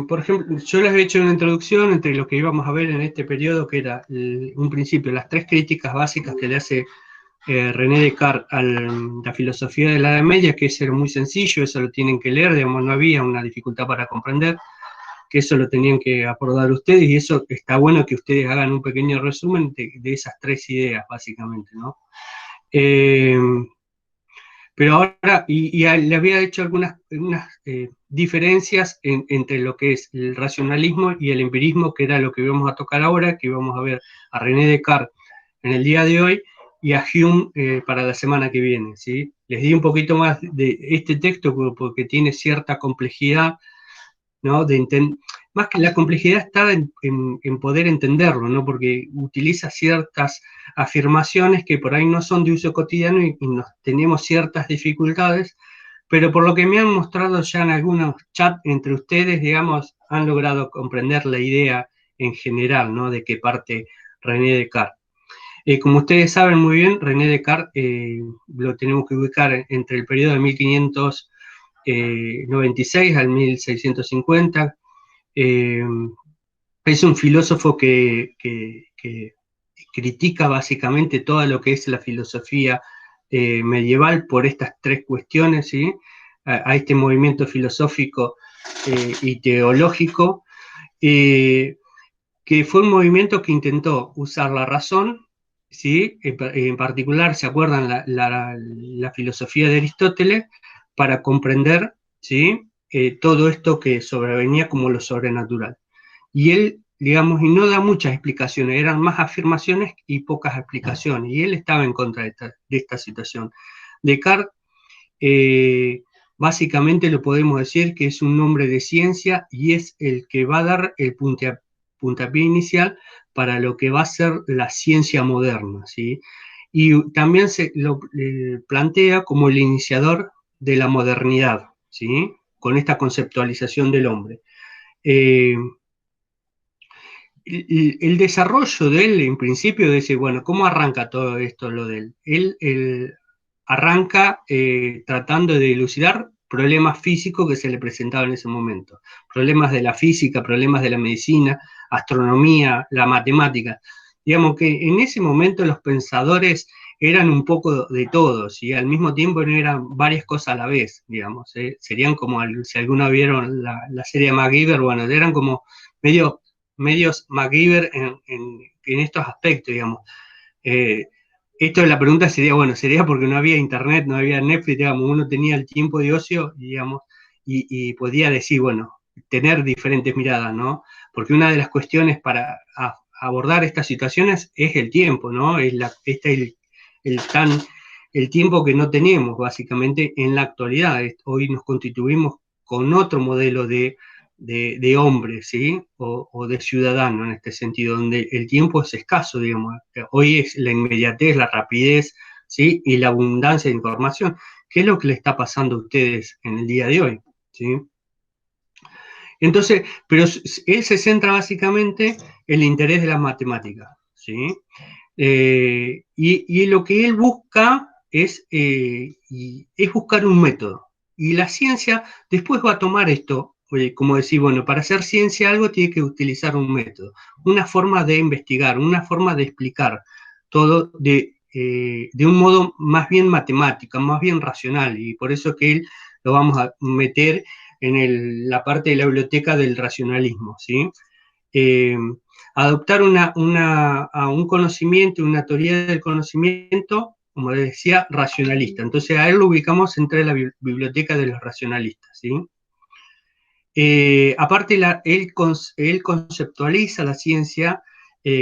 Por ejemplo, yo les he hecho una introducción entre lo que íbamos a ver en este periodo, que era un principio, las tres críticas básicas que le hace René Descartes a la filosofía de la Edad Media, que eso era muy sencillo, eso lo tienen que leer, digamos, no había una dificultad para comprender, que eso lo tenían que abordar ustedes, y eso está bueno que ustedes hagan un pequeño resumen de esas tres ideas, básicamente, ¿no? Eh, pero ahora, le había hecho algunas diferencias entre lo que es el racionalismo y el empirismo, que era lo que íbamos a tocar ahora, que íbamos a ver a René Descartes en el día de hoy y a Hume para la semana que viene, ¿sí? Les di un poquito más de este texto porque tiene cierta complejidad, ¿no? Más que la complejidad está en poder entenderlo, ¿no? Porque utiliza ciertas afirmaciones que por ahí no son de uso cotidiano y tenemos ciertas dificultades, pero por lo que me han mostrado ya en algunos chats entre ustedes, digamos, han logrado comprender la idea en general, ¿no? De qué parte René Descartes. Como ustedes saben muy bien, René Descartes lo tenemos que ubicar entre el periodo de 1596 al 1650. Eh, es un filósofo que critica básicamente todo lo que es la filosofía medieval por estas tres cuestiones, ¿sí? A este movimiento filosófico y teológico, que fue un movimiento que intentó usar la razón, ¿sí? En particular, ¿se acuerdan? La filosofía de Aristóteles para comprender, ¿sí? Todo esto que sobrevenía como lo sobrenatural. Y él, digamos, y no da muchas explicaciones, eran más afirmaciones y pocas explicaciones, y él estaba en contra de esta situación. Descartes, básicamente lo podemos decir que es un hombre de ciencia y es el que va a dar el puntapié inicial para lo que va a ser la ciencia moderna, ¿sí? Y también se lo plantea como el iniciador de la modernidad, ¿sí? Con esta conceptualización del hombre. Eh, el desarrollo de él, en principio, dice, bueno, ¿cómo arranca todo esto lo de él? Él arranca tratando de dilucidar problemas físicos que se le presentaban en ese momento, problemas de la física, problemas de la medicina, astronomía, la matemática. Digamos que en ese momento los pensadores eran un poco de todos y al mismo tiempo no eran varias cosas a la vez, digamos. Serían como, si alguna vieron la serie MacGyver, bueno, eran como medio medios MacGyver en estos aspectos, digamos. Eh, esto la pregunta sería, bueno, sería porque no había internet, no había Netflix, digamos, uno tenía el tiempo de ocio, digamos, y podía decir, bueno, tener diferentes miradas, ¿no? Porque una de las cuestiones para abordar estas situaciones es el tiempo, ¿no? El, tan, el tiempo que no tenemos, básicamente, en la actualidad. Hoy nos constituimos con otro modelo de hombre, ¿sí? O de ciudadano en este sentido, donde el tiempo es escaso, digamos. Hoy es la inmediatez, la rapidez, ¿sí? Y la abundancia de información. ¿Qué es lo que le está pasando a ustedes en el día de hoy? ¿Sí? Entonces, pero él se centra básicamente en el interés de las matemáticas, ¿sí? Y lo que él busca es buscar un método. Y la ciencia después va a tomar esto, como decir, bueno, para hacer ciencia algo tiene que utilizar un método, una forma de investigar, una forma de explicar todo de un modo más bien matemático, más bien racional. Y por eso que él lo vamos a meter en la parte de la biblioteca del racionalismo, ¿sí? Eh, adoptar a un conocimiento, una teoría del conocimiento, como decía, racionalista. Entonces a él lo ubicamos entre la biblioteca de los racionalistas, ¿sí? Aparte, él conceptualiza la ciencia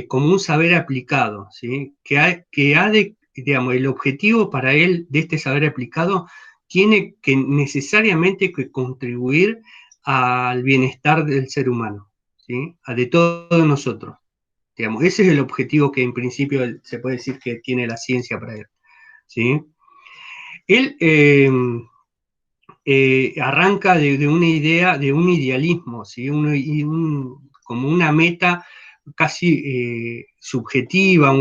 como un saber aplicado, ¿sí? Que ha de, digamos, el objetivo para él de este saber aplicado tiene que necesariamente que contribuir al bienestar del ser humano, ¿sí? De todos nosotros. Digamos, ese es el objetivo que en principio se puede decir que tiene la ciencia para él, ¿sí? Él arranca de una idea, de un idealismo, ¿sí? Como una meta casi subjetiva,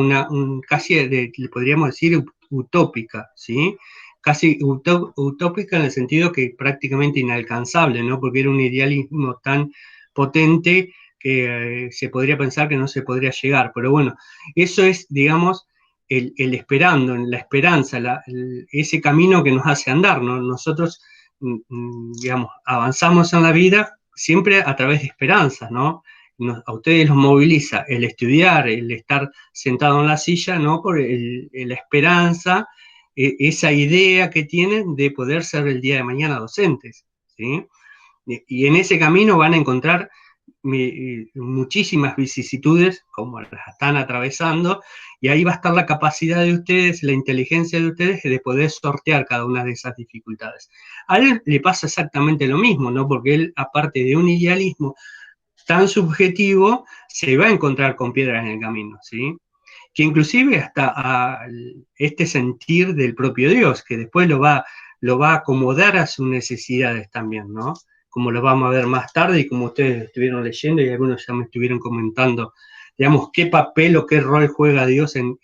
casi le podríamos decir utópica, ¿sí? casi utópica en el sentido que prácticamente inalcanzable, ¿no? Porque era un idealismo tan potente que se podría pensar que no se podría llegar. Pero bueno, eso es, digamos, el esperando, la esperanza, ese camino que nos hace andar, ¿no? Nosotros, digamos, avanzamos en la vida siempre a través de esperanzas, ¿no? A ustedes los moviliza el estudiar, el estar sentado en la silla, ¿no? Por la esperanza, esa idea que tienen de poder ser el día de mañana docentes, ¿sí? Y en ese camino van a encontrar muchísimas vicisitudes, como las están atravesando, y ahí va a estar la capacidad de ustedes, la inteligencia de ustedes, de poder sortear cada una de esas dificultades. A él le pasa exactamente lo mismo, ¿no? Porque él, aparte de un idealismo tan subjetivo, se va a encontrar con piedras en el camino, ¿sí? Que inclusive hasta este sentir del propio Dios, que después lo va a acomodar a sus necesidades también, ¿no? Como lo vamos a ver más tarde y como ustedes estuvieron leyendo y algunos ya me estuvieron comentando, digamos, qué papel o qué rol juega Dios en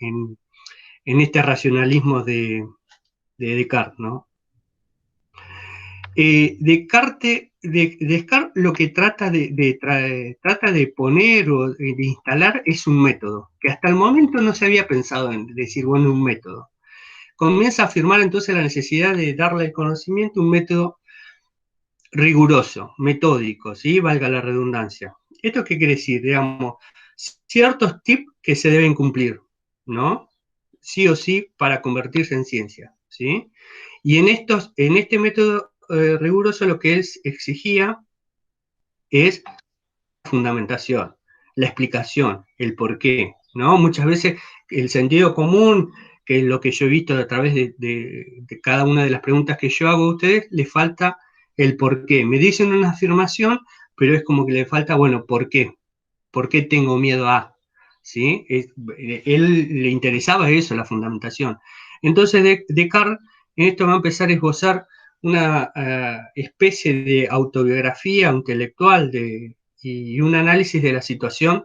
este racionalismo de Descartes, ¿no? Descartes lo que trata de poner o de instalar es un método, que hasta el momento no se había pensado en decir, bueno, un método. Comienza a afirmar entonces la necesidad de darle al conocimiento un método riguroso, metódico, ¿sí? Valga la redundancia. ¿Esto qué quiere decir? Digamos, ciertos tips que se deben cumplir, ¿no? Sí o sí para convertirse en ciencia, ¿sí? Y en este método riguroso lo que él exigía es la fundamentación, la explicación, el porqué, ¿no? Muchas veces el sentido común, que es lo que yo he visto a través de cada una de las preguntas que yo hago a ustedes, le falta el porqué. Me dicen una afirmación, pero es como que le falta, bueno, ¿por qué? ¿Por qué tengo miedo a? ¿Sí? Él le interesaba eso, la fundamentación. Entonces Descartes en esto va a empezar a esbozar una especie de autobiografía intelectual y un análisis de la situación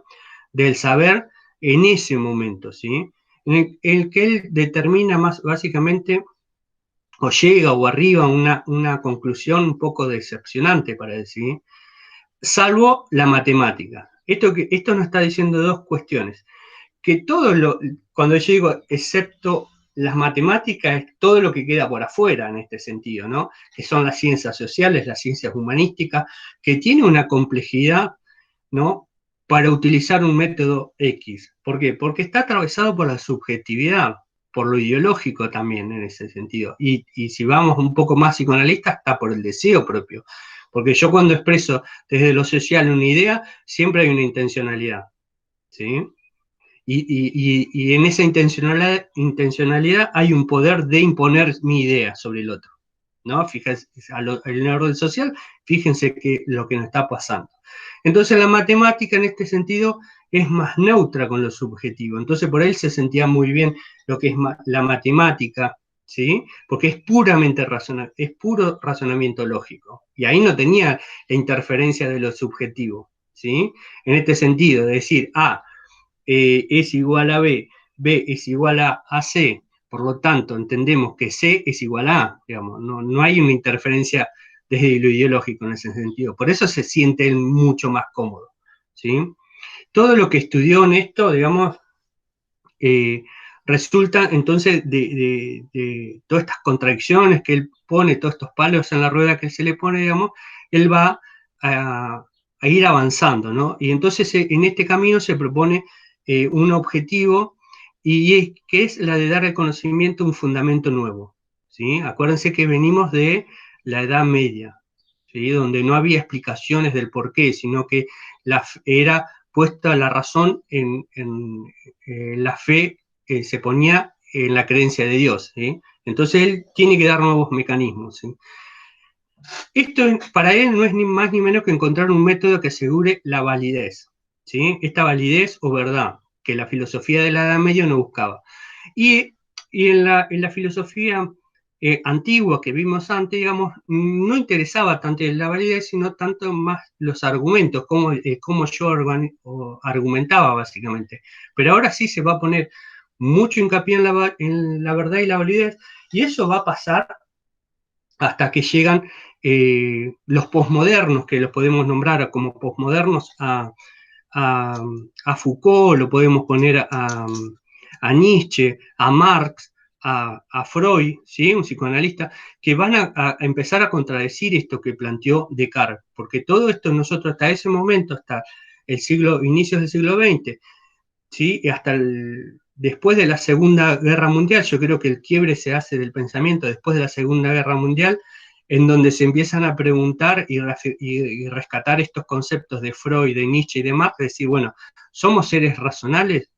del saber en ese momento, ¿sí? En el que él determina más básicamente o llega o arriba a una conclusión un poco decepcionante para decir, salvo la matemática. Esto nos está diciendo dos cuestiones. Que cuando yo digo excepto las matemáticas, es todo lo que queda por afuera en este sentido, ¿no? Que son las ciencias sociales, las ciencias humanísticas, que tiene una complejidad, ¿no? Para utilizar un método X. ¿Por qué? Porque está atravesado por la subjetividad, por lo ideológico también en ese sentido. Y si vamos un poco más psicoanalista, está por el deseo propio. Porque yo cuando expreso desde lo social una idea, siempre hay una intencionalidad, ¿sí? Y en esa intencionalidad hay un poder de imponer mi idea sobre el otro, ¿no? Fíjense, en el orden social, fíjense que lo que nos está pasando. Entonces la matemática en este sentido es más neutra con lo subjetivo. Entonces por él se sentía muy bien lo que es la matemática, ¿sí? Porque es puramente es puro razonamiento lógico. Y ahí no tenía la interferencia de lo subjetivo, ¿sí? En este sentido, de decir, es igual a B, B es igual a C, por lo tanto entendemos que C es igual a A, digamos, no hay una interferencia desde lo ideológico en ese sentido, por eso se siente él mucho más cómodo, ¿sí? Todo lo que estudió en esto, digamos, resulta entonces de todas estas contradicciones que él pone, todos estos palos en la rueda que él se le pone, digamos, él va a ir avanzando, ¿no? Y entonces en este camino se propone un objetivo que es la de dar al conocimiento un fundamento nuevo, ¿sí? Acuérdense que venimos de la Edad Media, ¿sí? Donde no había explicaciones del porqué, sino que era puesta la razón en la fe que se ponía en la creencia de Dios, ¿sí? Entonces él tiene que dar nuevos mecanismos, ¿sí? Esto para él no es ni más ni menos que encontrar un método que asegure la validez, ¿sí? Esta validez o verdad que la filosofía de la Edad Media no buscaba. Y en la filosofía antigua que vimos antes, digamos, no interesaba tanto la validez, sino tanto más los argumentos, cómo yo argumentaba básicamente. Pero ahora sí se va a poner mucho hincapié en la verdad y la validez, y eso va a pasar hasta que llegan los posmodernos, que los podemos nombrar como posmodernos a Foucault, lo podemos poner a Nietzsche, a Marx, a Freud, ¿sí? Un psicoanalista, que van a empezar a contradecir esto que planteó Descartes, porque todo esto nosotros hasta ese momento, hasta inicios del siglo XX, ¿sí? Y hasta después de la Segunda Guerra Mundial, yo creo que el quiebre se hace del pensamiento después de la Segunda Guerra Mundial, en donde se empiezan a preguntar y rescatar estos conceptos de Freud, de Nietzsche y demás, de decir, bueno, ¿somos seres racionales?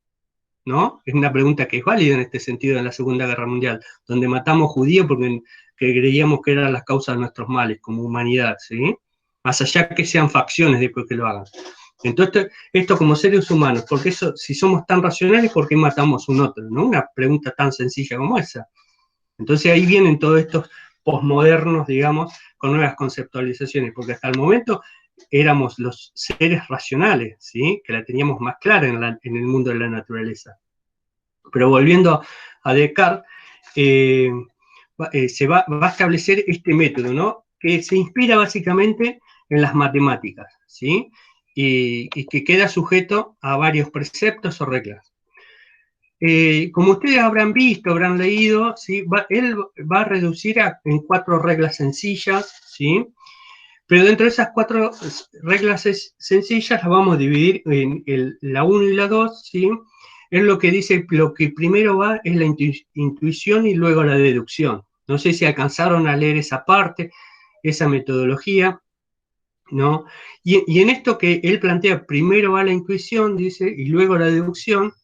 ¿No? Es una pregunta que es válida en este sentido en la Segunda Guerra Mundial, donde matamos judíos porque creíamos que eran las causas de nuestros males como humanidad, ¿sí? Más allá que sean facciones después que lo hagan. Entonces, esto como seres humanos, porque eso, si somos tan racionales, ¿por qué matamos un otro? ¿No? Una pregunta tan sencilla como esa. Entonces ahí vienen todos estos posmodernos, digamos, con nuevas conceptualizaciones, porque hasta el momento éramos los seres racionales, ¿sí? Que la teníamos más clara en el mundo de la naturaleza. Pero volviendo a Descartes, se va a establecer este método, ¿no? Que se inspira básicamente en las matemáticas, ¿sí? Y que queda sujeto a varios preceptos o reglas. Como ustedes habrán visto, habrán leído, ¿sí? Él va a reducir en 4 reglas sencillas, ¿sí? Pero dentro de esas 4 reglas sencillas las vamos a dividir en la 1 y la 2, ¿sí? Es lo que dice, lo que primero va es la intuición y luego la deducción. No sé si alcanzaron a leer esa parte, esa metodología, ¿no? Y en esto que él plantea, primero va la intuición, dice, y luego la deducción.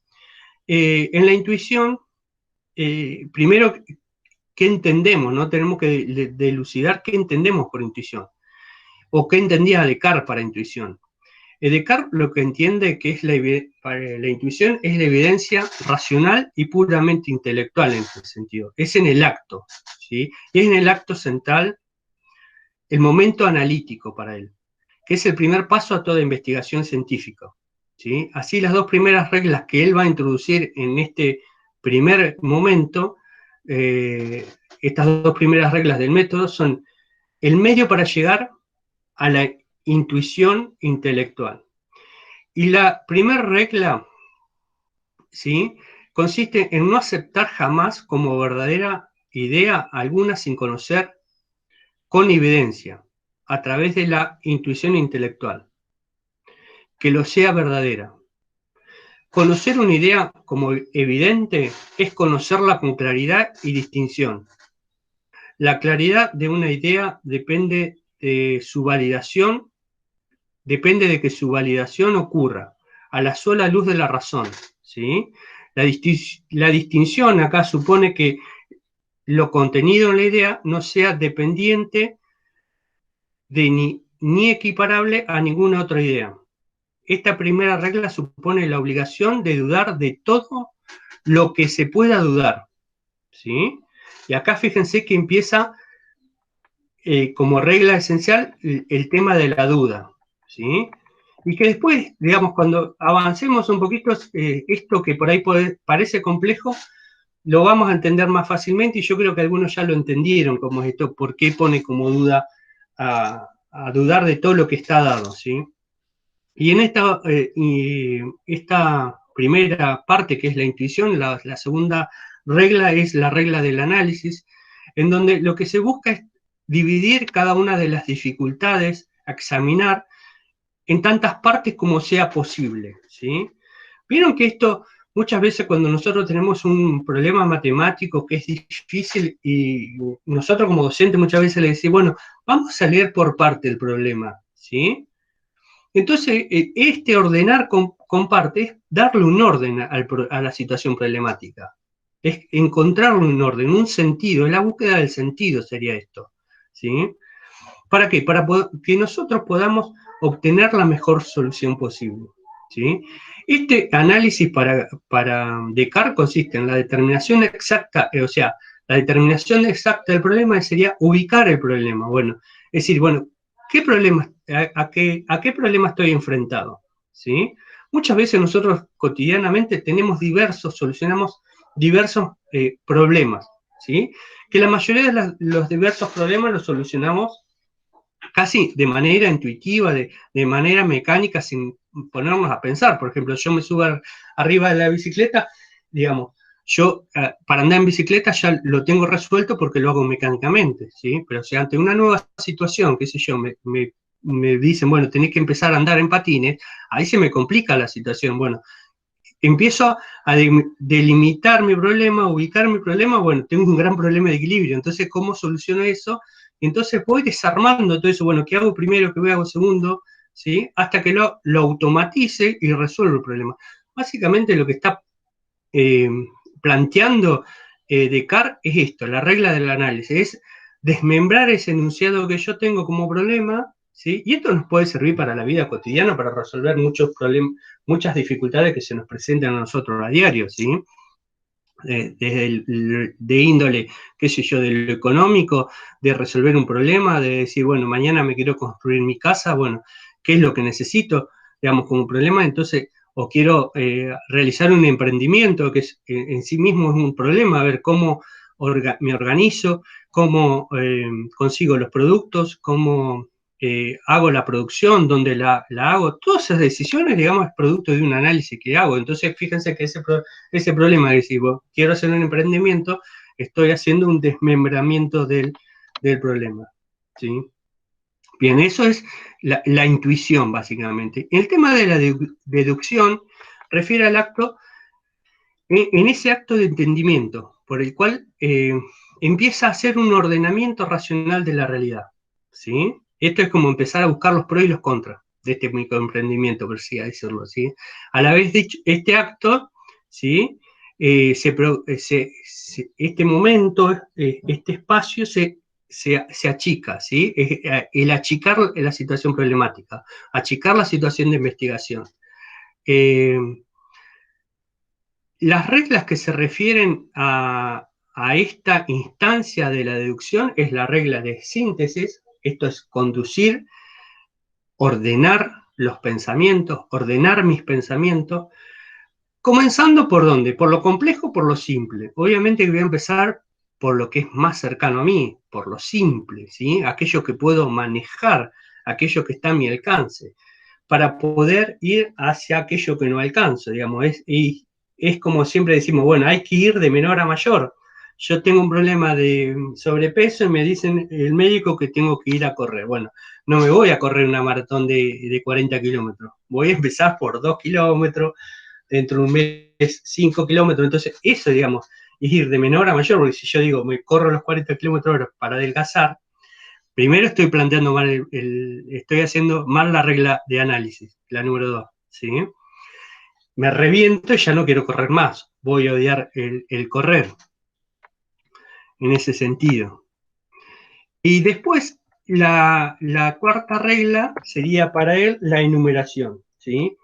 En la intuición, primero, ¿qué entendemos? ¿No? Tenemos que delucidar qué entendemos por intuición, o qué entendía Descartes para intuición. Descartes lo que entiende que es la intuición es la evidencia racional y puramente intelectual en ese sentido. Es en el acto, ¿sí? Y es en el acto central el momento analítico para él, que es el primer paso a toda investigación científica, ¿sí? Así las 2 primeras reglas que él va a introducir en este primer momento, estas 2 primeras reglas del método son el medio para llegar a la intuición intelectual. Y la primera regla, ¿sí? Consiste en no aceptar jamás como verdadera idea alguna sin conocer con evidencia, a través de la intuición intelectual, que lo sea verdadera. Conocer una idea como evidente es conocerla con claridad y distinción. La claridad de una idea depende de su validación, depende de que su validación ocurra a la sola luz de la razón, ¿sí? La distinción acá supone que lo contenido en la idea no sea dependiente de ni equiparable a ninguna otra idea. Esta primera regla supone la obligación de dudar de todo lo que se pueda dudar, ¿sí? Y acá fíjense que empieza como regla esencial el tema de la duda, ¿sí? Y que después, digamos, cuando avancemos un poquito, esto que por ahí parece complejo, lo vamos a entender más fácilmente, y yo creo que algunos ya lo entendieron, como es esto, por qué pone como duda a dudar de todo lo que está dado, ¿sí? Y en esta primera parte, que es la intuición, la segunda regla es la regla del análisis, en donde lo que se busca es dividir cada una de las dificultades a examinar en tantas partes como sea posible, ¿sí? Vieron que esto, muchas veces cuando nosotros tenemos un problema matemático que es difícil, y nosotros como docentes muchas veces le decimos, bueno, vamos a leer por parte el problema, ¿sí? Entonces, este ordenar con parte es darle un orden a la situación problemática. Es encontrarle un orden, un sentido, la búsqueda del sentido sería esto, ¿sí? ¿Para qué? Para que nosotros podamos obtener la mejor solución posible, ¿sí? Este análisis para Descartes consiste en la determinación exacta, o sea, la determinación exacta del problema sería ubicar el problema. Bueno, es decir, bueno, ¿qué problema, a qué problema estoy enfrentado? ¿Sí? Muchas veces nosotros cotidianamente tenemos solucionamos diversos problemas, ¿sí? Que la mayoría de los diversos problemas los solucionamos casi de manera intuitiva, de manera mecánica, sin ponernos a pensar. Por ejemplo, yo me subo arriba de la bicicleta, digamos, yo para andar en bicicleta ya lo tengo resuelto porque lo hago mecánicamente, ¿sí? Pero si ante una nueva situación, qué sé yo, me dicen, bueno, tenés que empezar a andar en patines, ahí se me complica la situación. Bueno, empiezo a delimitar mi problema, ubicar mi problema, bueno, tengo un gran problema de equilibrio, entonces, ¿cómo soluciono eso? Entonces voy desarmando todo eso, bueno, ¿qué hago primero, qué hago segundo? ¿Sí? Hasta que lo automatice y resuelvo el problema. Básicamente lo que está eh, planteando Descartes es esto, la regla del análisis, es desmembrar ese enunciado que yo tengo como problema, ¿sí? Y esto nos puede servir para la vida cotidiana, para resolver muchos problemas, muchas dificultades que se nos presentan a nosotros a diario, ¿sí? Desde de índole, qué sé yo, de lo económico, de resolver un problema, de decir, bueno, mañana me quiero construir mi casa, bueno, ¿qué es lo que necesito? Digamos, como problema, entonces, o quiero realizar un emprendimiento, que es, en sí mismo es un problema, a ver cómo me organizo, cómo consigo los productos, cómo hago la producción, dónde la hago, todas esas decisiones, digamos, es producto de un análisis que hago. Entonces, fíjense que ese problema de decir, bueno, quiero hacer un emprendimiento, estoy haciendo un desmembramiento del problema, ¿sí? Bien, eso es la intuición, básicamente. El tema de la deducción refiere al acto, en ese acto de entendimiento, por el cual empieza a hacer un ordenamiento racional de la realidad, ¿sí? Esto es como empezar a buscar los pros y los contras de este microemprendimiento, por así decirlo, ¿sí? A la vez dicho, este acto, ¿sí? Este momento, este espacio se achica, ¿sí? El achicar la situación problemática, achicar la situación de investigación. Las reglas que se refieren a esta instancia de la deducción es la regla de síntesis, esto es conducir, ordenar los pensamientos, ordenar mis pensamientos, comenzando por dónde, por lo complejo, por lo simple. Obviamente que voy a empezar por lo que es más cercano a mí, por lo simple, ¿sí? Aquello que puedo manejar, aquello que está a mi alcance, para poder ir hacia aquello que no alcanzo, digamos, es como siempre decimos, bueno, hay que ir de menor a mayor. Yo tengo un problema de sobrepeso y me dicen el médico que tengo que ir a correr. Bueno, no me voy a correr una maratón de 40 kilómetros, voy a empezar por 2 kilómetros, dentro de un mes 5 kilómetros, entonces eso, digamos, es ir de menor a mayor, porque si yo digo, me corro los 40 kilómetros hora para adelgazar, primero estoy planteando mal, estoy haciendo mal la regla de análisis, la número 2, ¿sí? Me reviento y ya no quiero correr más, voy a odiar el correr, en ese sentido. Y después, la cuarta regla sería para él la enumeración, ¿sí?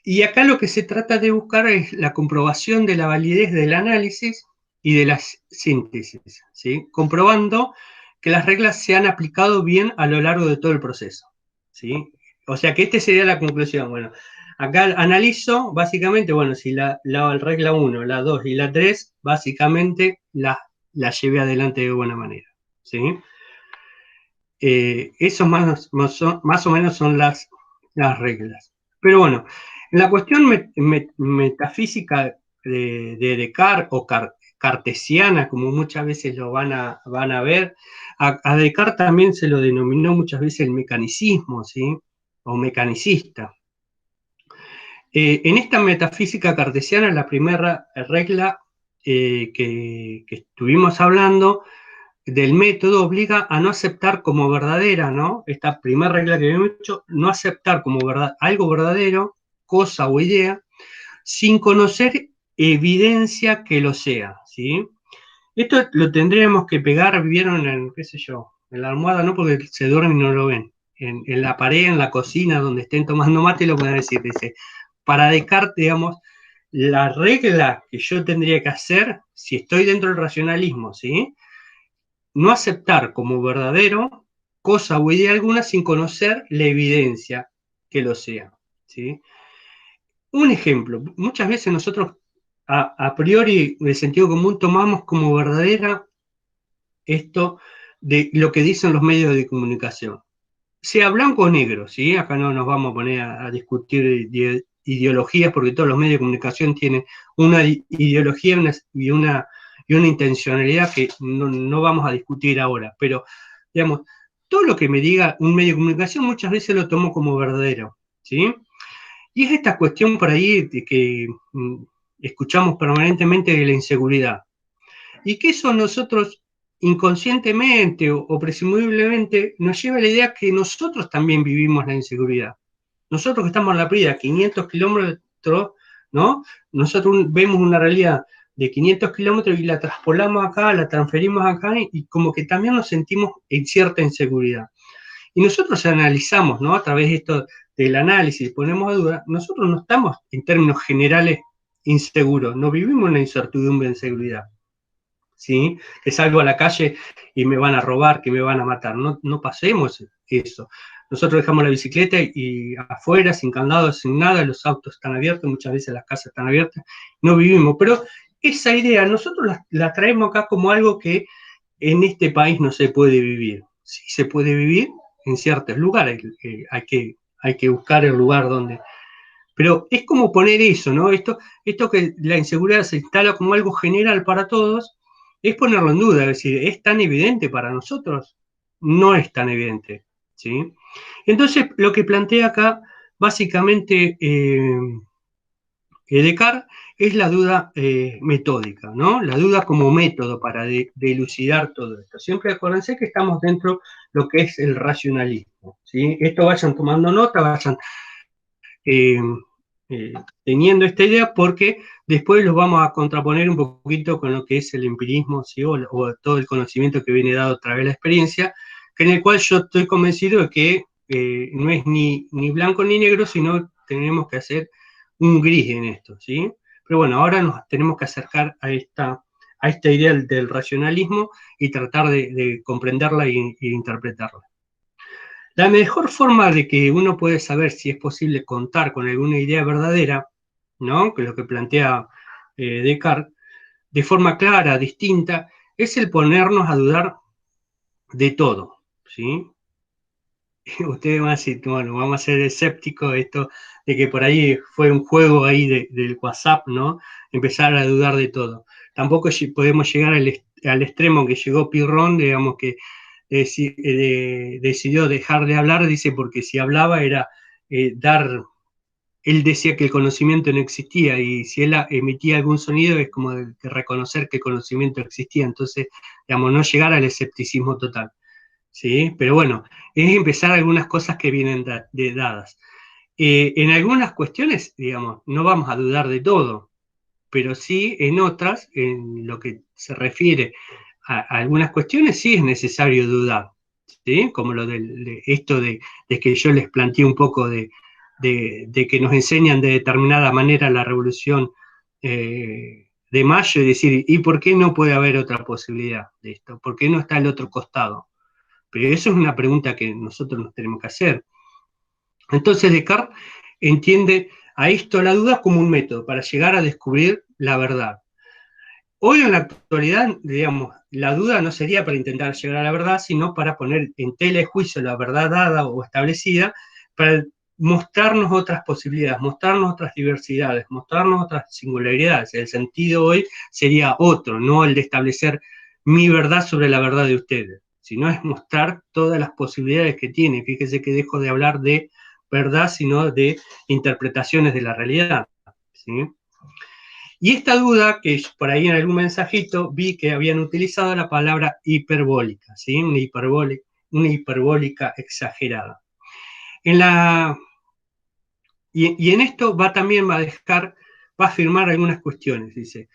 Y acá lo que se trata de buscar es la comprobación de la validez del análisis y de la síntesis, ¿sí? Comprobando que las reglas se han aplicado bien a lo largo de todo el proceso, ¿sí? O sea que esta sería la conclusión. Bueno, acá analizo, básicamente, bueno, si la regla 1, la 2 y la 3, básicamente la llevé adelante de buena manera, ¿sí? Eso más o menos son las reglas. Pero bueno, en la cuestión metafísica de Descartes o cartesiana, como muchas veces lo van a ver, a Descartes también se lo denominó muchas veces el mecanicismo, ¿sí? O mecanicista. En esta metafísica cartesiana, la primera regla que estuvimos hablando del método obliga a no aceptar como verdadera, ¿no? Esta primera regla que habíamos hecho, no aceptar como algo verdadero, cosa o idea, sin conocer evidencia que lo sea, ¿sí? Esto lo tendríamos que pegar, vieron en, qué sé yo, en la almohada, no porque se duermen y no lo ven, en la pared, en la cocina, donde estén tomando mate, lo pueden decir, dice, para Descartes, digamos, la regla que yo tendría que hacer, si estoy dentro del racionalismo, ¿sí? No aceptar como verdadero cosa o idea alguna sin conocer la evidencia que lo sea, ¿sí? Un ejemplo, muchas veces nosotros a priori, de sentido común, tomamos como verdadera esto de lo que dicen los medios de comunicación. Sea blanco o negro, ¿sí? Acá no nos vamos a poner a discutir ideologías, porque todos los medios de comunicación tienen una ideología y una intencionalidad que no vamos a discutir ahora. Pero, digamos, todo lo que me diga un medio de comunicación muchas veces lo tomo como verdadero, ¿sí? Y es esta cuestión por ahí de que escuchamos permanentemente de la inseguridad. Y que eso nosotros inconscientemente o presumiblemente nos lleva a la idea que nosotros también vivimos la inseguridad. Nosotros que estamos en la playa, 500 kilómetros, ¿no? Nosotros vemos una realidad de 500 kilómetros y la traspolamos acá, la transferimos acá y como que también nos sentimos en cierta inseguridad. Y nosotros analizamos, ¿no? A través de esto del análisis, ponemos a duda, nosotros no estamos en términos generales inseguros, no vivimos una incertidumbre de inseguridad. ¿Sí? Que salgo a la calle y me van a robar, que me van a matar. No pasemos eso. Nosotros dejamos la bicicleta y afuera, sin candados, sin nada, los autos están abiertos, muchas veces las casas están abiertas, no vivimos. Pero esa idea nosotros la traemos acá como algo que en este país no se puede vivir. Sí se puede vivir en ciertos lugares, hay que buscar el lugar donde... Pero es como poner eso, ¿no? Esto que la inseguridad se instala como algo general para todos, es ponerlo en duda, es decir, ¿es tan evidente para nosotros? No es tan evidente, ¿sí? Entonces, lo que plantea acá, básicamente, Descartes, es la duda metódica, ¿no? La duda como método para elucidar todo esto. Siempre acuérdense que estamos dentro de lo que es el racionalismo, ¿sí? Esto vayan tomando nota, vayan eh, teniendo esta idea, porque después los vamos a contraponer un poquito con lo que es el empirismo, ¿sí? o todo el conocimiento que viene dado a través de la experiencia, que en el cual yo estoy convencido de que no es ni blanco ni negro, sino tenemos que hacer un gris en esto, ¿sí? Pero bueno, ahora nos tenemos que acercar a esta idea del racionalismo y tratar de comprenderla e interpretarla. La mejor forma de que uno puede saber si es posible contar con alguna idea verdadera, ¿no? Que es lo que plantea Descartes, de forma clara, distinta, es el ponernos a dudar de todo, ¿sí? Ustedes van a decir, bueno, vamos a ser escépticos esto de que por ahí fue un juego ahí del WhatsApp, ¿no? Empezar a dudar de todo. Tampoco podemos llegar al extremo que llegó Pirrón, digamos que decidió dejar de hablar, dice, porque si hablaba era él decía que el conocimiento no existía y si él emitía algún sonido es como de reconocer que el conocimiento existía, entonces, digamos, no llegar al escepticismo total, ¿sí? Pero bueno, es empezar algunas cosas que vienen dadas. En algunas cuestiones, digamos, no vamos a dudar de todo, pero sí en otras, en lo que se refiere a algunas cuestiones, sí es necesario dudar, ¿sí? Como esto de que yo les planteé un poco de que nos enseñan de determinada manera la revolución de mayo y decir, ¿y por qué no puede haber otra posibilidad de esto? ¿Por qué no está el otro costado? Pero eso es una pregunta que nosotros nos tenemos que hacer. Entonces Descartes entiende a esto la duda como un método para llegar a descubrir la verdad. Hoy en la actualidad, digamos, la duda no sería para intentar llegar a la verdad, sino para poner en tela de juicio la verdad dada o establecida, para mostrarnos otras posibilidades, mostrarnos otras diversidades, mostrarnos otras singularidades. El sentido hoy sería otro, no el de establecer mi verdad sobre la verdad de ustedes, sino es mostrar todas las posibilidades que tiene. Fíjese que dejo de hablar de verdad, sino de interpretaciones de la realidad, ¿sí? Y esta duda, que por ahí en algún mensajito vi que habían utilizado la palabra hiperbólica, ¿sí? Una hiperbólica exagerada. Y en esto también va a afirmar algunas cuestiones, dice,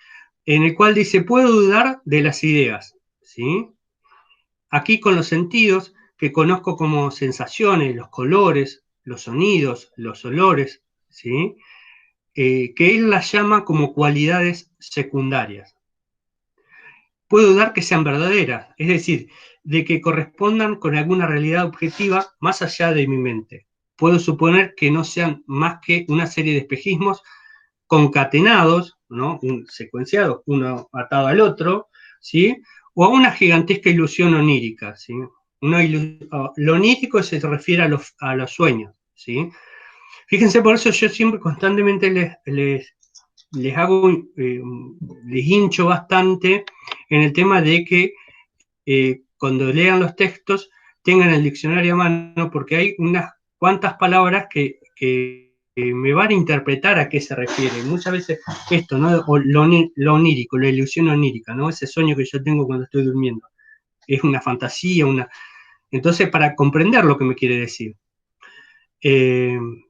en el cual dice, puedo dudar de las ideas, ¿sí? Aquí con los sentidos que conozco como sensaciones, los colores, los sonidos, los olores, ¿sí? Que él las llama como cualidades secundarias. Puedo dudar que sean verdaderas, es decir, de que correspondan con alguna realidad objetiva más allá de mi mente. Puedo suponer que no sean más que una serie de espejismos concatenados, ¿no? Un secuenciado, uno atado al otro, ¿sí? O a una gigantesca ilusión onírica, ¿sí? Lo onírico se refiere a los sueños, ¿sí? Fíjense, por eso yo siempre constantemente les hago, les hincho bastante en el tema de que cuando lean los textos tengan el diccionario a mano, porque hay unas cuantas palabras que me van a interpretar a qué se refiere. Muchas veces esto, ¿no? O lo onírico, la ilusión onírica, ¿no? Ese sueño que yo tengo cuando estoy durmiendo. Es una fantasía, una... Entonces, para comprender lo que me quiere decir. En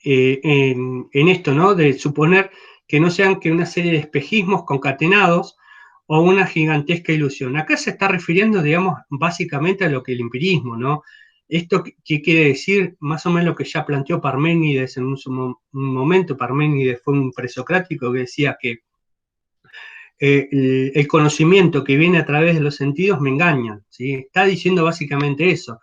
esto, ¿no? De suponer que no sean que una serie de espejismos concatenados o una gigantesca ilusión. Acá se está refiriendo, digamos, básicamente a lo que el empirismo, ¿no? Esto ¿qué quiere decir? Más o menos lo que ya planteó Parménides en un momento. Parménides fue un presocrático que decía que el conocimiento que viene a través de los sentidos me engaña, ¿sí? Está diciendo básicamente eso.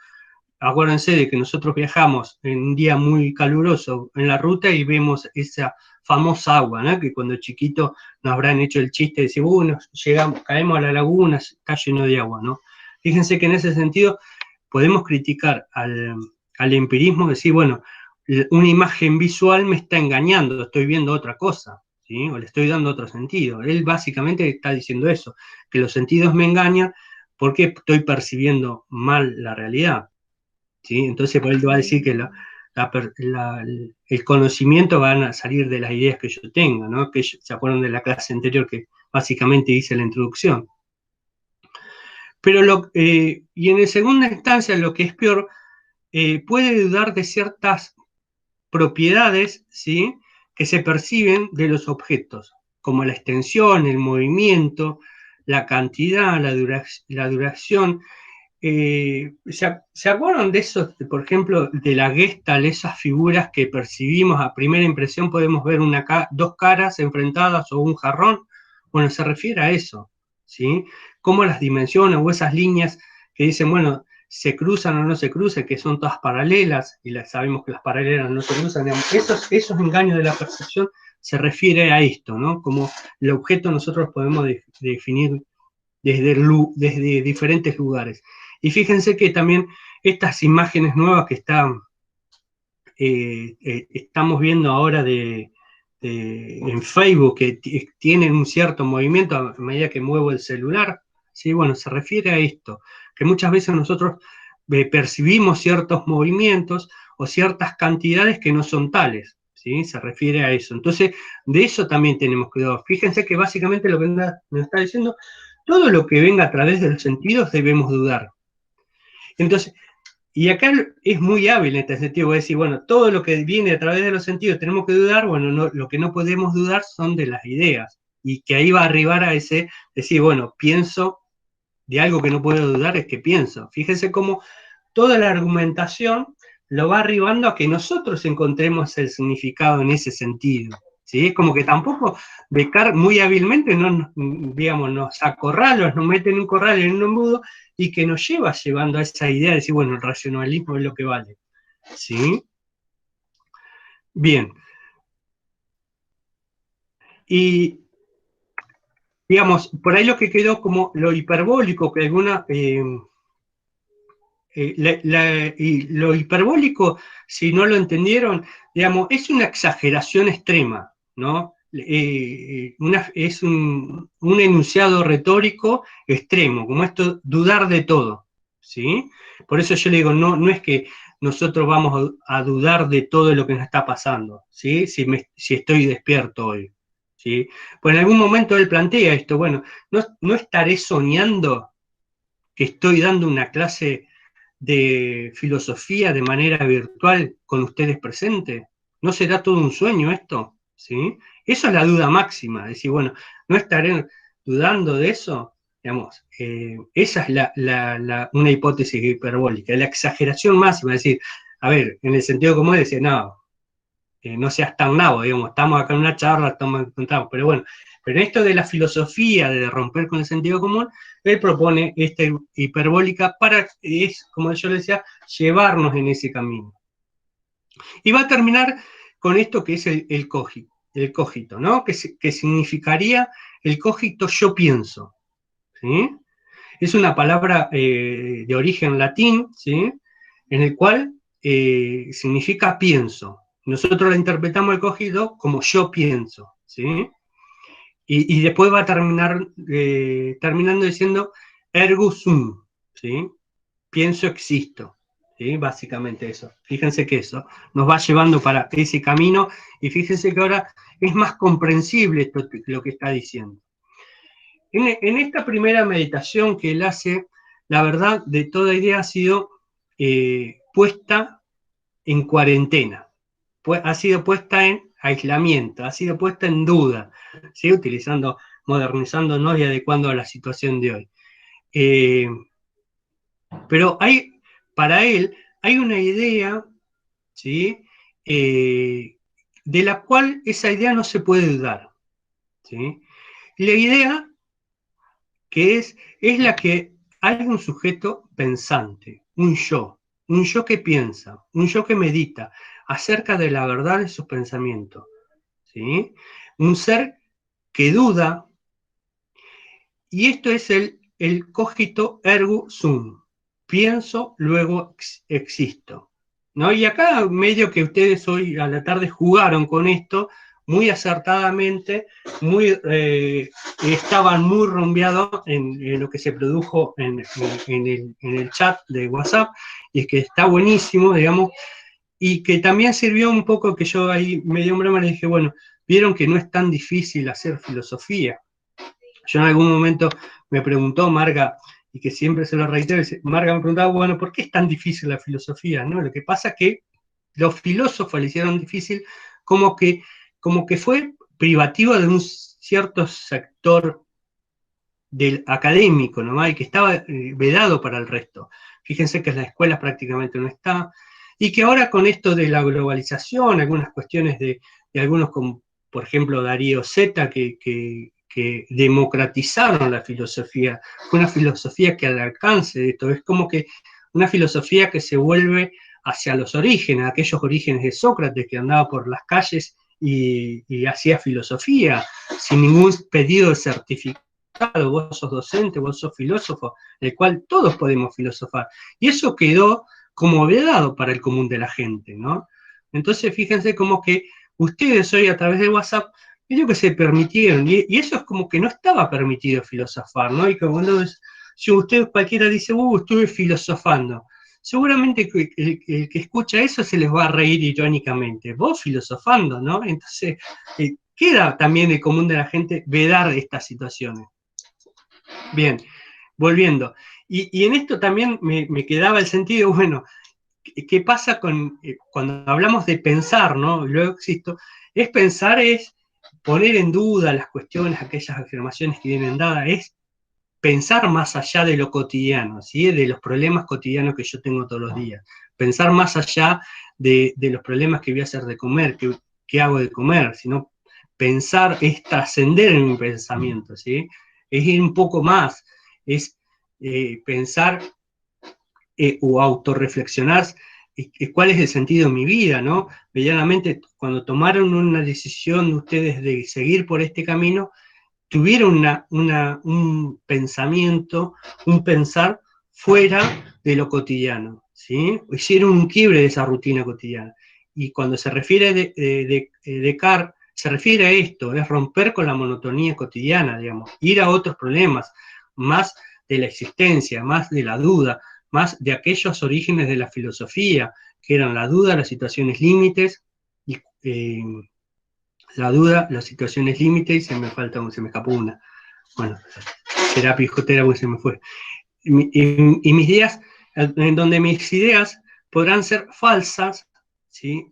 Acuérdense de que nosotros viajamos en un día muy caluroso en la ruta y vemos esa famosa agua, ¿no? Que cuando chiquito nos habrán hecho el chiste de decir, bueno, llegamos, caemos a la laguna, está lleno de agua, ¿no? Fíjense que en ese sentido podemos criticar al empirismo, decir, bueno, una imagen visual me está engañando, estoy viendo otra cosa, ¿sí? O le estoy dando otro sentido. Él básicamente está diciendo eso, que los sentidos me engañan porque estoy percibiendo mal la realidad. ¿Sí? Entonces, por él te va a decir que el conocimiento van a salir de las ideas que yo tenga, ¿no? Que se acuerdan de la clase anterior que básicamente hice la introducción. Pero y en segunda instancia, lo que es peor, puede dudar de ciertas propiedades, ¿sí? Que se perciben de los objetos, como la extensión, el movimiento, la cantidad, la duración. ¿Se acuerdan de eso, por ejemplo, de la Gestalt, esas figuras que percibimos a primera impresión? Podemos ver dos caras enfrentadas o un jarrón. Bueno, se refiere a eso, ¿sí? Cómo las dimensiones o esas líneas que dicen, bueno, se cruzan o no se cruzan, que son todas paralelas, y sabemos que las paralelas no se cruzan. Esos engaños de la percepción se refiere a esto, ¿no? Como el objeto nosotros podemos definir desde diferentes lugares. Y fíjense que también estas imágenes nuevas que estamos viendo ahora en Facebook, que tienen un cierto movimiento a medida que muevo el celular, ¿sí? Bueno, se refiere a esto, que muchas veces nosotros percibimos ciertos movimientos o ciertas cantidades que no son tales, ¿sí? Se refiere a eso. Entonces, de eso también tenemos cuidado. Fíjense que básicamente lo que nos está diciendo, todo lo que venga a través de los sentidos debemos dudar. Entonces, y acá es muy hábil en este sentido, voy a decir, bueno, todo lo que viene a través de los sentidos tenemos que dudar, bueno, lo que no podemos dudar son de las ideas, y que ahí va a arribar a decir, bueno, pienso de algo que no puedo dudar, es que pienso. Fíjense cómo toda la argumentación lo va arribando a que nosotros encontremos el significado en ese sentido. ¿Sí? Es como que tampoco Descartes muy hábilmente digamos, nos acorrala, nos mete en un corral, en un embudo, y que nos lleva llevando a esa idea de decir, bueno, el racionalismo es lo que vale. ¿Sí? Bien. Y, digamos, por ahí lo que quedó como lo hiperbólico, que alguna... y lo hiperbólico, si no lo entendieron, digamos, es una exageración extrema, ¿no? Es un enunciado retórico extremo, como esto, dudar de todo, ¿sí? Por eso yo le digo, no es que nosotros vamos a dudar de todo lo que nos está pasando, ¿sí? Si estoy despierto hoy, ¿sí? Pues en algún momento él plantea esto, bueno, no estaré soñando que estoy dando una clase de filosofía de manera virtual con ustedes presentes? ¿No será todo un sueño esto? ¿Sí? Eso es la duda máxima, es decir, bueno, no estaré dudando de eso, digamos, esa es una hipótesis hiperbólica, la exageración máxima, es decir, a ver, en el sentido común decir, no seas tan nabo, digamos, estamos acá en una charla, estamos encontramos, pero bueno, pero esto de la filosofía, de romper con el sentido común, él propone esta hiperbólica para, como yo le decía, llevarnos en ese camino. Y va a terminar con esto que es el cogito. el cogito, ¿no? Que significaría el cogito yo pienso, ¿sí? Es una palabra de origen latín, ¿sí? En el cual significa pienso. Nosotros la interpretamos el cogito como yo pienso, ¿sí? Y después va a terminando diciendo ergo sum, ¿sí? Pienso, existo, ¿sí? Básicamente eso. Fíjense que eso nos va llevando para ese camino y fíjense que ahora es más comprensible esto, lo que está diciendo. En esta primera meditación que él hace, la verdad de toda idea ha sido puesta en cuarentena, ha sido puesta en aislamiento, ha sido puesta en duda, ¿sí? Utilizando, modernizándonos y adecuando a la situación de hoy. Pero para él hay una idea, ¿sí? De la cual esa idea no se puede dudar, ¿sí? La idea que es la que hay un sujeto pensante, un yo que piensa, un yo que medita acerca de la verdad de sus pensamientos, ¿sí? Un ser que duda, y esto es el cogito ergo sum, pienso, luego existo, ¿no? Y acá medio que ustedes hoy a la tarde jugaron con esto muy acertadamente, estaban muy rumbeados en lo que se produjo en el chat de WhatsApp, y es que está buenísimo, digamos, y que también sirvió un poco que yo ahí me dio un broma y le dije, bueno, vieron que no es tan difícil hacer filosofía. Yo en algún momento me preguntó Marga, y que siempre se lo reitero, Marga me preguntaba, bueno, ¿por qué es tan difícil la filosofía? ¿No? Lo que pasa es que los filósofos le hicieron difícil como que fue privativo de un cierto sector del académico, ¿no? Y que estaba vedado para el resto. Fíjense que en las escuelas prácticamente no está, y que ahora con esto de la globalización, algunas cuestiones de algunos como, por ejemplo, Darío Zeta, que democratizaron la filosofía, fue una filosofía que al alcance de esto, es como que una filosofía que se vuelve hacia los orígenes, aquellos orígenes de Sócrates que andaba por las calles y hacía filosofía sin ningún pedido de certificado. Vos sos docente, vos sos filósofo, el cual todos podemos filosofar. Y eso quedó como vedado para el común de la gente, ¿no? Entonces, fíjense como que ustedes hoy a través de WhatsApp, creo que se permitieron, y eso es como que no estaba permitido filosofar, ¿no? Y que bueno, si usted cualquiera dice, estuve filosofando, seguramente el que escucha eso se les va a reír irónicamente. Vos filosofando, ¿no? Entonces, queda también el común de la gente vedar estas situaciones. Bien, volviendo. Y en esto también me quedaba el sentido, bueno, ¿qué pasa cuando hablamos de pensar, ¿no? Luego existo, pensar es poner en duda las cuestiones, aquellas afirmaciones que vienen dadas, es pensar más allá de lo cotidiano, ¿sí? De los problemas cotidianos que yo tengo todos los días. Pensar más allá de los problemas que voy a hacer de comer, qué hago de comer, sino pensar es trascender en mi pensamiento, ¿sí? Es ir un poco más, es pensar o autorreflexionar cuál es el sentido de mi vida, ¿no? Medianamente, cuando tomaron una decisión ustedes de seguir por este camino, tuvieron un pensamiento, un pensar fuera de lo cotidiano, ¿sí? Hicieron un quiebre de esa rutina cotidiana. Y cuando se refiere de Descartes, se refiere a esto, es romper con la monotonía cotidiana, digamos, ir a otros problemas, más de la existencia, más de la duda, más de aquellos orígenes de la filosofía, que eran la duda, las situaciones límites, y la duda, las situaciones límite, y se me escapó una. Bueno, terapia psicoterapia se me fue. Y mis ideas, en donde mis ideas podrán ser falsas, ¿sí?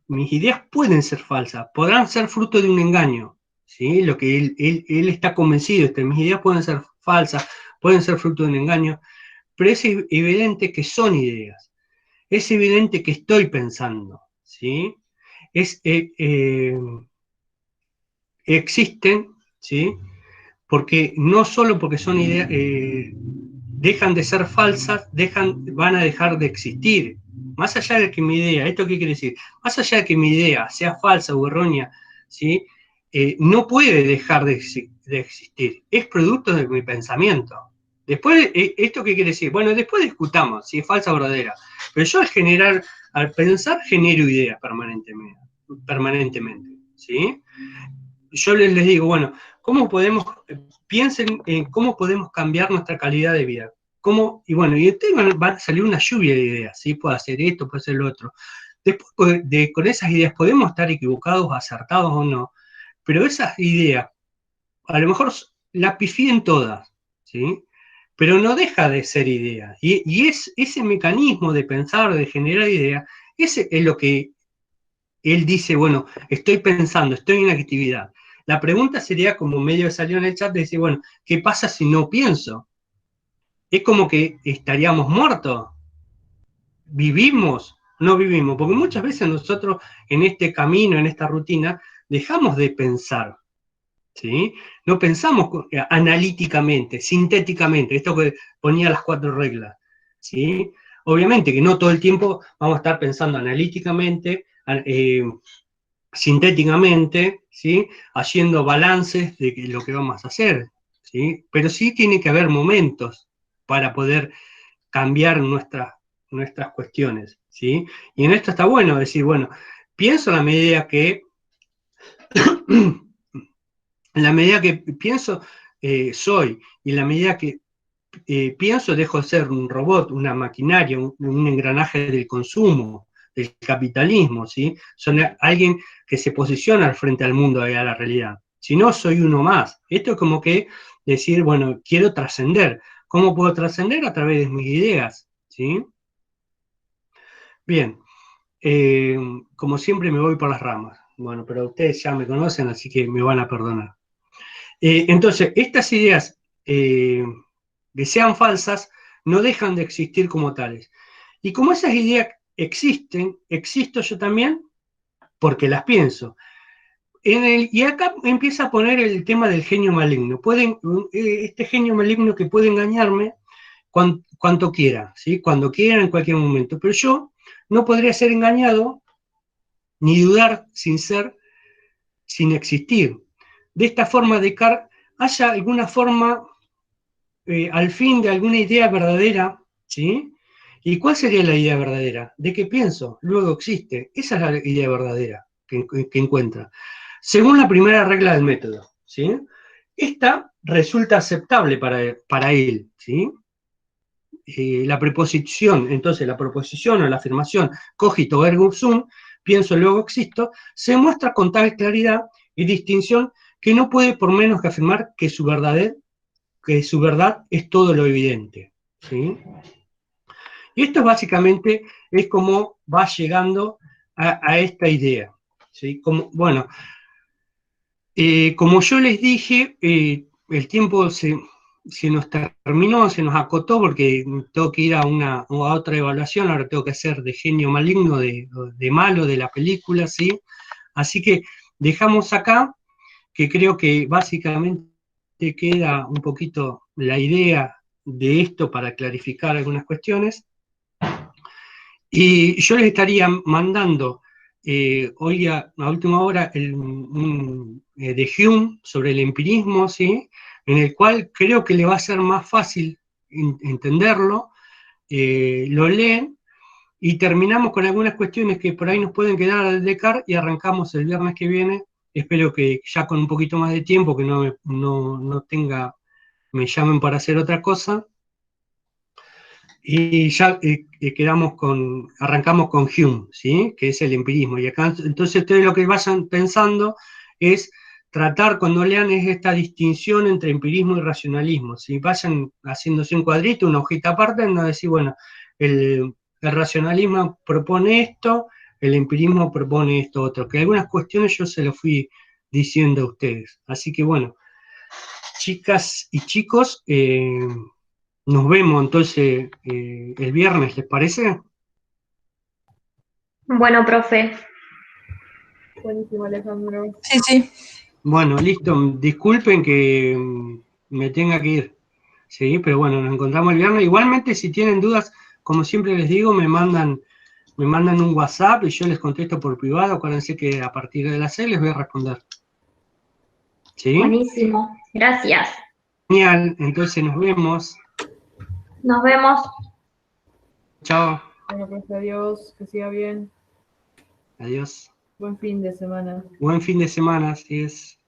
Mis ideas pueden ser falsas, podrán ser fruto de un engaño, ¿sí? Lo que él está convencido, mis ideas pueden ser falsas, pueden ser fruto de un engaño, pero es evidente que son ideas, es evidente que estoy pensando, ¿sí? Existen, ¿sí? Porque no solo porque son ideas, dejan de ser falsas, van a dejar de existir. Más allá de que mi idea, ¿esto qué quiere decir? Más allá de que mi idea sea falsa o errónea, ¿sí? No puede dejar de existir, es producto de mi pensamiento. Después, ¿esto qué quiere decir? Bueno, después discutamos si es falsa o verdadera, pero yo al pensar, genero ideas permanentemente, ¿sí? Yo les digo, bueno, piensen en cómo podemos cambiar nuestra calidad de vida. Y bueno, y entonces va a salir una lluvia de ideas, ¿sí? Puedo hacer esto, puedo hacer lo otro. Después, con esas ideas podemos estar equivocados, acertados o no, pero esas ideas, a lo mejor las pifíen todas, ¿sí? Pero no deja de ser idea. Y es ese mecanismo de pensar, de generar ideas, ese es lo que él dice, bueno, estoy pensando, estoy en actividad. La pregunta sería, como medio salió en el chat, de decir, bueno, ¿qué pasa si no pienso? Es como que estaríamos muertos. ¿Vivimos? No vivimos, porque muchas veces nosotros en este camino, en esta rutina, dejamos de pensar, ¿sí? No pensamos analíticamente, sintéticamente, esto que ponía las 4 reglas, ¿sí? Obviamente que no todo el tiempo vamos a estar pensando analíticamente, sintéticamente, ¿sí? Haciendo balances de lo que vamos a hacer, ¿sí? Pero sí tiene que haber momentos para poder cambiar nuestras cuestiones, ¿sí? Y en esto está bueno decir, bueno, pienso en la medida que pienso, soy, y en la medida que pienso, dejo de ser un robot, una maquinaria, un engranaje del consumo, del capitalismo, ¿sí? Soy alguien que se posiciona al frente al mundo y a la realidad. Si no, soy uno más. Esto es como que decir, bueno, quiero trascender. ¿Cómo puedo trascender? A través de mis ideas, ¿sí? Bien, como siempre me voy por las ramas. Bueno, pero ustedes ya me conocen, así que me van a perdonar. Entonces, estas ideas que sean falsas no dejan de existir como tales. Y como esas ideas existen, existo yo también porque las pienso. Y acá empieza a poner el tema del genio maligno. Este genio maligno que puede engañarme cuanto quiera, ¿sí? Cuando quiera, en cualquier momento. Pero yo no podría ser engañado ni dudar sin existir. De esta forma, Descartes haya alguna forma al fin de alguna idea verdadera, ¿sí? ¿Y cuál sería la idea verdadera? De que pienso, luego existe. Esa es la idea verdadera que encuentra. Según la primera regla del método, ¿sí? Esta resulta aceptable para él, ¿sí? La preposición, entonces la proposición o la afirmación cogito ergo sum, pienso luego existo, se muestra con tal claridad y distinción que no puede por menos que afirmar que su verdad es todo lo evidente, ¿sí? Y esto básicamente es como va llegando a esta idea, ¿sí? Bueno, como yo les dije, el tiempo se nos terminó, se nos acotó porque tengo que ir a otra evaluación, ahora tengo que hacer de genio maligno, de malo de la película, ¿sí? Así que dejamos acá, que creo que básicamente queda un poquito la idea de esto para clarificar algunas cuestiones. Y yo les estaría mandando hoy a última hora de Hume sobre el empirismo, ¿sí? En el cual creo que le va a ser más fácil entenderlo, lo leen y terminamos con algunas cuestiones que por ahí nos pueden quedar al Descartes y arrancamos el viernes que viene. Espero que ya con un poquito más de tiempo, que no me llamen para hacer otra cosa. Y ya arrancamos con Hume, ¿sí? Que es el empirismo. Y acá, entonces ustedes lo que vayan pensando es tratar, cuando lean, es esta distinción entre empirismo y racionalismo. Si vayan haciéndose un cuadrito, una hojita aparte, no decir, bueno, el racionalismo propone esto, el empirismo propone esto otro, que algunas cuestiones yo se lo fui diciendo a ustedes. Así que bueno, chicas y chicos, nos vemos entonces el viernes, ¿les parece? Bueno, profe. Buenísimo, Alejandro. Sí, sí. Bueno, listo. Disculpen que me tenga que ir. Sí, pero bueno, nos encontramos el viernes. Igualmente, si tienen dudas, como siempre les digo, me mandan me mandan un WhatsApp y yo les contesto por privado. Acuérdense que a partir de las 6 les voy a responder. ¿Sí? Buenísimo, gracias. Genial, entonces nos vemos. Nos vemos. Chao. Bueno, pues adiós, que siga bien. Adiós. Buen fin de semana. Buen fin de semana, así es.